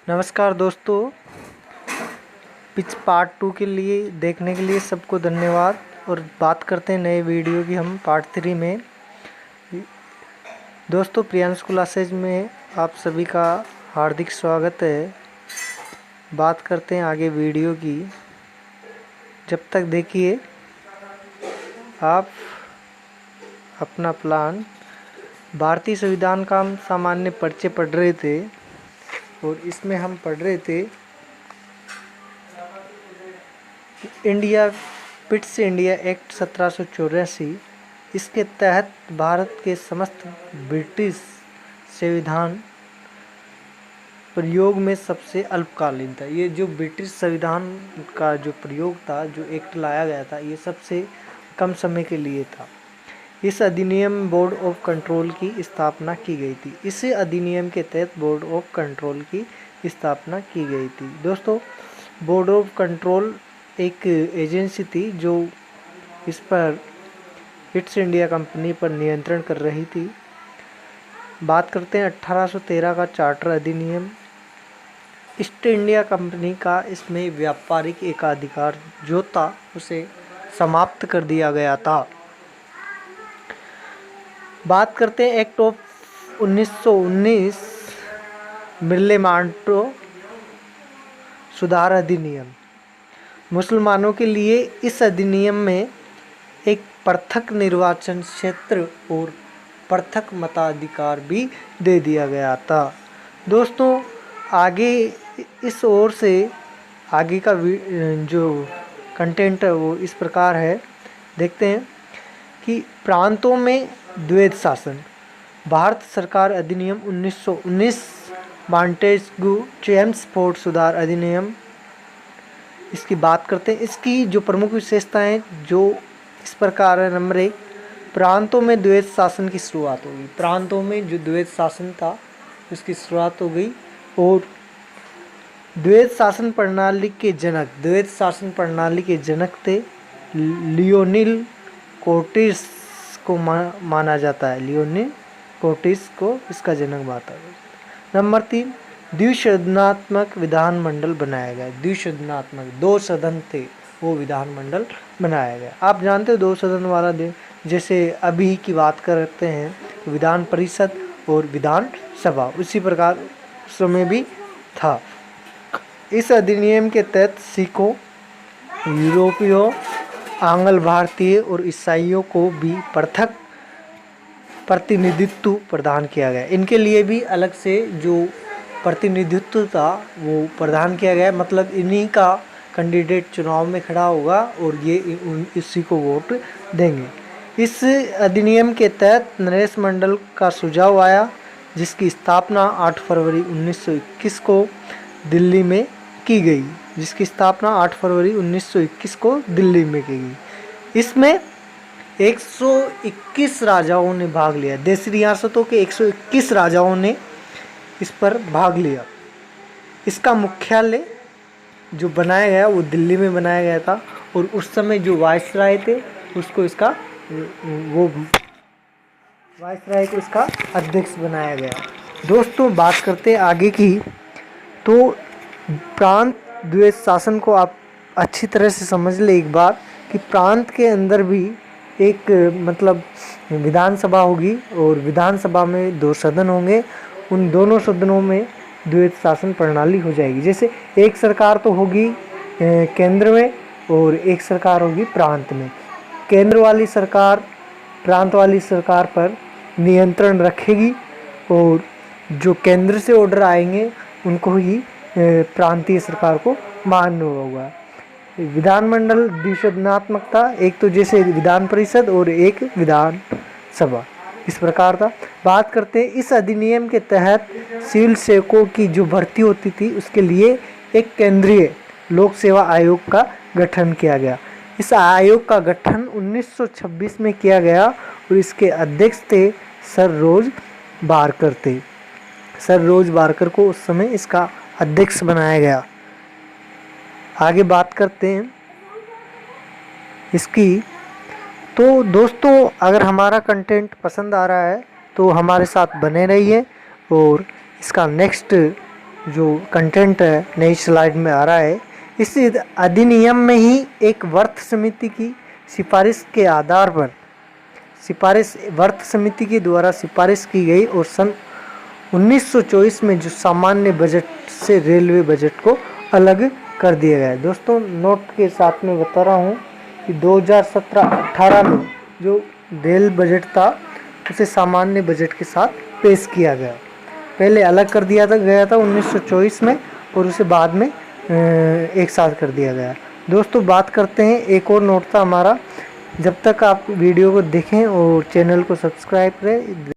नमस्कार दोस्तों, pitch part 2 के लिए देखने के लिए सबको धन्यवाद। और बात करते हैं नए वीडियो की हम पार्ट 3 में। दोस्तों, प्रियांश क्लासेज में आप सभी का हार्दिक स्वागत है। बात करते हैं आगे वीडियो की। जब तक देखिए आप अपना प्लान। भारतीय संविधान का हम सामान्य परिचय पढ़ रहे थे और इसमें हम पढ़ रहे थे इंडिया पिट्स इंडिया एक्ट 1784। इसके तहत भारत के समस्त ब्रिटिश संविधान प्रयोग में सबसे अल्पकालीन था। ये जो ब्रिटिश संविधान का जो प्रयोग था, जो एक्ट लाया गया था, ये सबसे कम समय के लिए था। इस अधिनियम बोर्ड ऑफ कंट्रोल की स्थापना की गई थी। इस अधिनियम के तहत बोर्ड ऑफ कंट्रोल की स्थापना की गई थी। दोस्तों, बोर्ड ऑफ कंट्रोल एक एजेंसी थी जो इस पर ईस्ट इंडिया कंपनी पर नियंत्रण कर रही थी। बात करते हैं 1813 का चार्टर अधिनियम। ईस्ट इंडिया कंपनी का इसमें व्यापारिक एकाधिकार जो था उसे समाप्त कर दिया गया था। बात करते हैं एक्ट ऑफ 1919 मिर्लेमांटो सुधार अधिनियम। मुसलमानों के लिए इस अधिनियम में एक पृथक निर्वाचन क्षेत्र और पृथक मताधिकार भी दे दिया गया था। दोस्तों, आगे इस ओर से आगे का जो कंटेंट है वो इस प्रकार है। देखते हैं कि प्रांतों में द्वैध शासन। भारत सरकार अधिनियम 1919 मॉन्टेस्क्यू चेम्सफोर्ड सुधार अधिनियम। इसकी बात करते हैं। इसकी जो प्रमुख विशेषताएं जो इस प्रकार है। नंबर 1, प्रांतों में द्वैध शासन की शुरुआत होगी। प्रांतों में जो द्वैध शासन था उसकी शुरुआत हो गई। और द्वैध शासन प्रणाली के जनक थे लियोनिल कोटिस को माना जाता है। लियोनिल कोटिस को इसका जनक माना जाता है। नंबर 3, द्विसदनात्मक विधानमंडल बनाया गया। द्विसदनात्मक 2 सदन थे, वो विधानमंडल बनाया गया। आप जानते हो 2 सदन वाला जैसे अभी की बात करते हैं तो विधान परिषद और विधान सभा, उसी प्रकार उस समय भी था। इस अधिनियम के तहत सिखों, यूरोपियों, आंग्ल भारतीय और ईसाइयों को भी पृथक प्रतिनिधित्व प्रदान किया गया। इनके लिए भी अलग से जो प्रतिनिधित्व था वो प्रदान किया गया। मतलब इन्हीं का कैंडिडेट चुनाव में खड़ा होगा और ये इसी को वोट देंगे। इस अधिनियम के तहत नरेश मंडल का सुझाव आया, जिसकी स्थापना 8 फरवरी 1921 को दिल्ली में की गई। 1921 को दिल्ली में की गई। इसमें 121 राजाओं ने भाग लिया। देशी रियासतों के 121 राजाओं ने इस पर भाग लिया। इसका मुख्यालय जो बनाया गया वो दिल्ली में बनाया गया था। और उस समय जो वायसराय थे उसको इसका अध्यक्ष बनाया गया। दोस्तों, बात करते हैं आगे की। तो प्रांत द्वैध शासन को आप अच्छी तरह से समझ ले एक बार कि प्रांत के अंदर भी एक मतलब विधानसभा होगी और विधानसभा में 2 सदन होंगे। उन दोनों सदनों में द्वैध शासन प्रणाली हो जाएगी। जैसे एक सरकार तो होगी केंद्र में और एक सरकार होगी प्रांत में। केंद्र वाली सरकार प्रांत वाली सरकार पर नियंत्रण रखेगी और जो केंद्र से ऑर्डर आएंगे उनको ही प्रांतीय सरकार को मानना होगा। विधानमंडल द्विसदनात्मक था, एक तो जैसे विधान परिषद और एक विधान सभा, इस प्रकार था। बात करते हैं इस अधिनियम के तहत सिविल सेवकों की जो भर्ती होती थी उसके लिए एक केंद्रीय लोक सेवा आयोग का गठन किया गया। इस आयोग का गठन 1926 में किया गया और इसके अध्यक्ष थे सर रोज बारकर थे। सर रोज बारकर को उस समय इसका अध्यक्ष बनाया गया। आगे बात करते हैं इसकी। तो दोस्तों, अगर हमारा कंटेंट पसंद आ रहा है तो हमारे साथ बने रहिए और इसका नेक्स्ट जो कंटेंट है नई स्लाइड में आ रहा है, इस अधिनियम में ही एक वर्त समिति की सिफारिश के आधार पर वर्त समिति के द्वारा सिफारिश की गई और सन 1924 में जो सामान्य बजट से रेलवे बजट को अलग कर दिया गया है। दोस्तों नोट के साथ में बता रहा हूँ कि 2017-18 में जो रेल बजट था उसे सामान्य बजट के साथ पेश किया गया। पहले अलग कर दिया गया था 1924 में और उसे बाद में एक साथ कर दिया गया। दोस्तों बात करते हैं, एक और नोट था हमारा। जब तक आप वीडियो को देखें और चैनल को सब्सक्राइब करें।